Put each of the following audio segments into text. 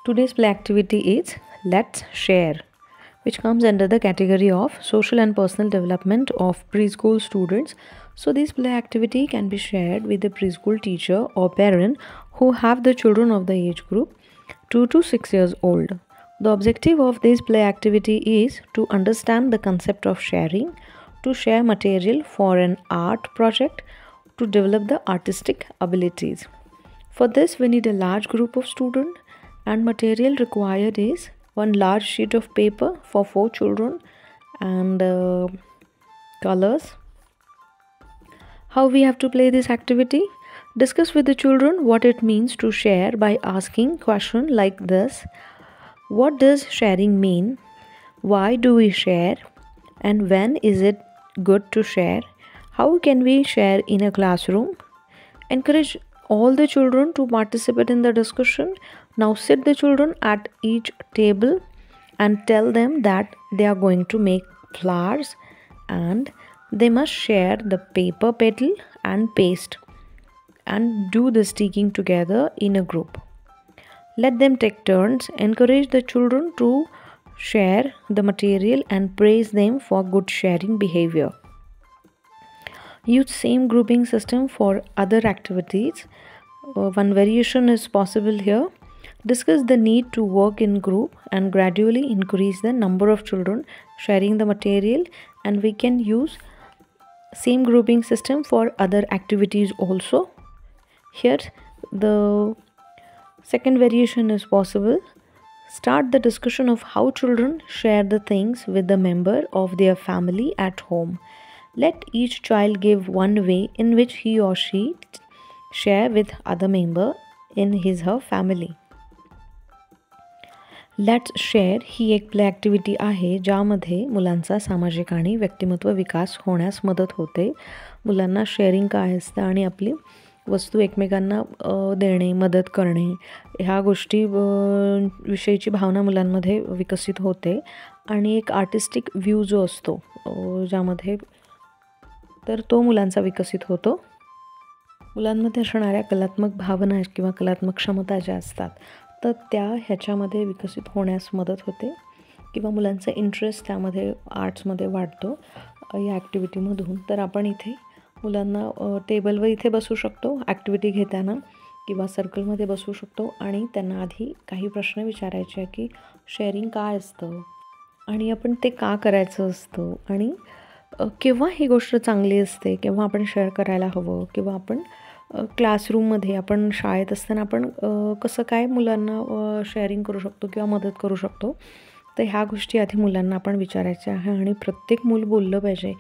Today's play activity is Let's Share, which comes under the category of social and personal development of preschool students. So, this play activity can be shared with the preschool teacher or parent who have the children of the age group 2 to 6 years old. The objective of this play activity is to understand the concept of sharing, to share material for an art project, to develop the artistic abilities. For this, we need a large group of students, and material required is one large sheet of paper for 4 children and colors. How we have to play this activity? Discuss with the children what it means to share by asking questions like this: what does sharing mean? Why do we share? And when is it good to share? How can we share in a classroom? Encourage all the children to participate in the discussion. Now sit the children at each table and tell them that they are going to make flowers and they must share the paper petal and paste and do the sticking together in a group. Let them take turns. Encourage the children to share the material and praise them for good sharing behavior. Use same grouping system for other activities. One variation is possible here. Discuss the need to work in group and gradually increase the number of children sharing the material, and we can use same grouping system for other activities also. Here the second variation is possible. Start the discussion of how children share the things with the member of their family at home. Let each child give one way in which he or she share with other member in his/her family. Let's share ही एक play activity आहे ज्यामध्ये मुलांचा सामाजिक आणि व्यक्तिमत्व विकास होण्यास मदत होते. मुलांना शेअरिंग काय असतं आणि आपली वस्तू एकमेकांना देणे, मदत करणे ह्या गोष्टी विषयीची भावना मुलांमध्ये विकसित होते. आणि एक आर्टिस्टिक व्ह्यू जो असतो ज्यामध्ये तर तो मुलांचा विकसित होतो. मुलांमध्ये असणाऱ्या कलात्मक भावना किंवा कलात्मक क्षमता ज्या असतात तर त्या ह्याच्यामध्ये विकसित होण्यास मदत होते किंवा मुलांचा इंटरेस्ट त्यामध्ये आर्ट्समध्ये वाढतो या ॲक्टिव्हिटीमधून. तर आपण इथे मुलांना टेबलवर इथे बसू शकतो ॲक्टिव्हिटी घेताना किंवा सर्कलमध्ये बसू शकतो आणि त्यांना आधी काही प्रश्न विचारायचे की शेअरिंग काय असतं आणि आपण ते का करायचं असतं आणि केव्हा ही गोष्ट चांगली असते, केव्हा आपण शेअर करायला हवं, किंवा आपण क्लासरूममध्ये आपण शाळेत असताना आपण कसं काय मुलांना शेअरिंग करू शकतो किंवा मदत करू शकतो. तर ह्या गोष्टी आधी मुलांना आपण विचारायच्या आहे आणि प्रत्येक मूल बोललं पाहिजे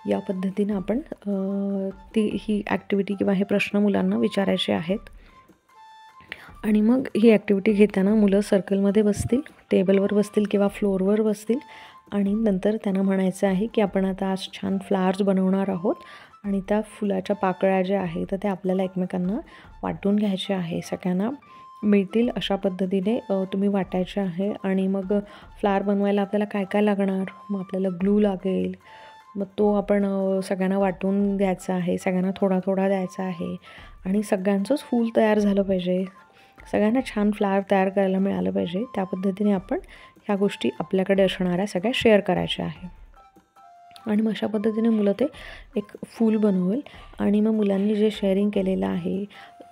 या पद्धतीनं आपण ही ॲक्टिव्हिटी किंवा हे प्रश्न मुलांना विचारायचे आहेत. आणि मग ही ॲक्टिव्हिटी घेताना मुलं सर्कलमध्ये बसतील, टेबलवर बसतील किंवा फ्लोअरवर बसतील आणि नंतर त्यांना म्हणायचं आहे की आपण आता आज छान फ्लावर्स बनवणार आहोत आणि त्या फुलाच्या पाकळ्या ज्या आहेत तर त्या आपल्याला एकमेकांना वाटून घ्यायच्या आहे. सगळ्यांना मिळतील अशा पद्धतीने तुम्ही वाटायचे आहे. आणि मग फ्लावर बनवायला आपल्याला काय काय लागणार, मग आपल्याला ग्लू लागेल, मग तो आपण सगळ्यांना वाटून द्यायचा आहे, सगळ्यांना थोडा थोडा द्यायचा आहे आणि सगळ्यांचंच फूल तयार झालं पाहिजे, सगळ्यांना छान फ्लावर तयार करायला मिळालं पाहिजे. त्या पद्धतीने आपण ह्या गोष्टी आपल्याकडे असणाऱ्या सगळ्या शेअर करायच्या आहे. आणि मग अशा पद्धतीने मुलं ते एक फूल बनवेल आणि मग मुलांनी जे शेअरिंग केलेलं आहे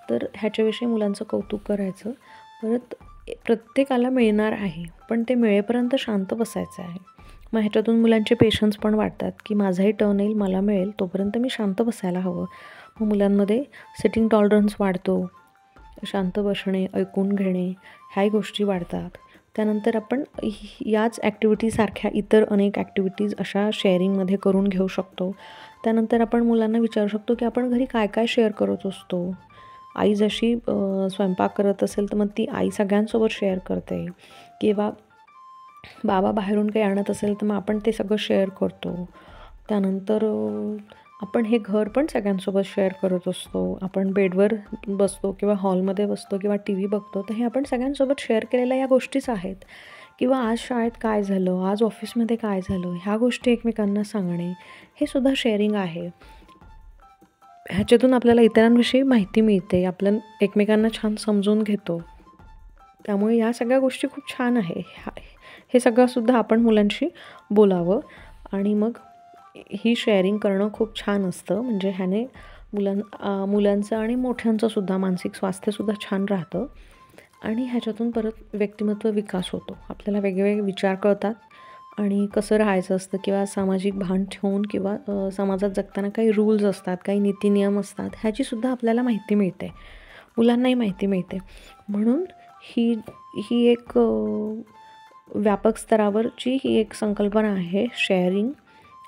तर ह्याच्याविषयी मुलांचं कौतुक करायचं. परत प्रत्येकाला मिळणार आहे पण ते मिळेपर्यंत शांत बसायचं आहे. मग ह्याच्यातून मुलांचे पेशन्स पण वाढतात की माझाही टर्न येईल, मला मिळेल, तोपर्यंत मी शांत बसायला हवं. मग मुलांमध्ये सिटिंग टॉलरन्स वाढतो, शांत बसणे, ऐकून घेणे ह्याही गोष्टी वाढतात. त्यानंतर आपण याच ॲक्टिव्हिटीसारख्या इतर अनेक ॲक्टिव्हिटीज अशा शेअरिंगमध्ये करून घेऊ शकतो. त्यानंतर आपण मुलांना विचारू शकतो की आपण घरी काय काय शेअर करत असतो. आई जशी स्वयंपाक करत असेल तर मग ती आई सगळ्यांसोबत शेअर करते, किंवा बाबा बाहेरून काही आणत असेल तर मग आपण ते सगळं शेअर करतो. त्यानंतर आपण हे घर पण सगळ्यांसोबत शेअर करत असतो. आपण बेडवर बसतो किंवा हॉलमध्ये बसतो किंवा टी व्ही बघतो तर हे आपण सगळ्यांसोबत शेअर केलेल्या या गोष्टीच आहेत. किंवा आज शाळेत काय झालं, आज ऑफिसमध्ये काय झालं ह्या गोष्टी एकमेकांना सांगणे हे सुद्धा शेअरिंग आहे. ह्याच्यातून आपल्याला इतरांविषयी माहिती मिळते, आपण एकमेकांना छान समजून घेतो. त्यामुळे या सगळ्या गोष्टी खूप छान आहे. हे सगळंसुद्धा आपण मुलांशी बोलावं आणि मग ही शेअरिंग करणं खूप छान असतं. म्हणजे ह्याने मुलांचं आणि मोठ्यांचंसुद्धा मानसिक स्वास्थ्यसुद्धा छान राहतं आणि ह्याच्यातून परत व्यक्तिमत्व विकास होतो. आपल्याला वेगवेगळे विचार कळतात आणि कसं राहायचं असतं किंवा सामाजिक भान ठेवून किंवा समाजात जगताना काही रूल्स असतात, काही नीतिनियम असतात, ह्याचीसुद्धा आपल्याला माहिती मिळते. मुलांनाही माहिती मिळते. म्हणून ही ही एक व्यापक स्तरावरची ही एक संकल्पना आहे शेअरिंग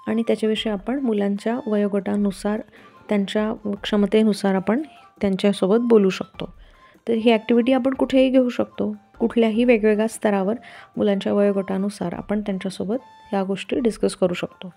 आणि त्याच्याविषयी आपण मुलांच्या वयोगटानुसार त्यांच्या क्षमतेनुसार आपण त्यांच्यासोबत बोलू शकतो. तर ही ॲक्टिव्हिटी आपण कुठेही घेऊ शकतो. कुठल्याही वेगवेगळ्या स्तरावर मुलांच्या वयोगटानुसार आपण त्यांच्यासोबत ह्या गोष्टी डिस्कस करू शकतो.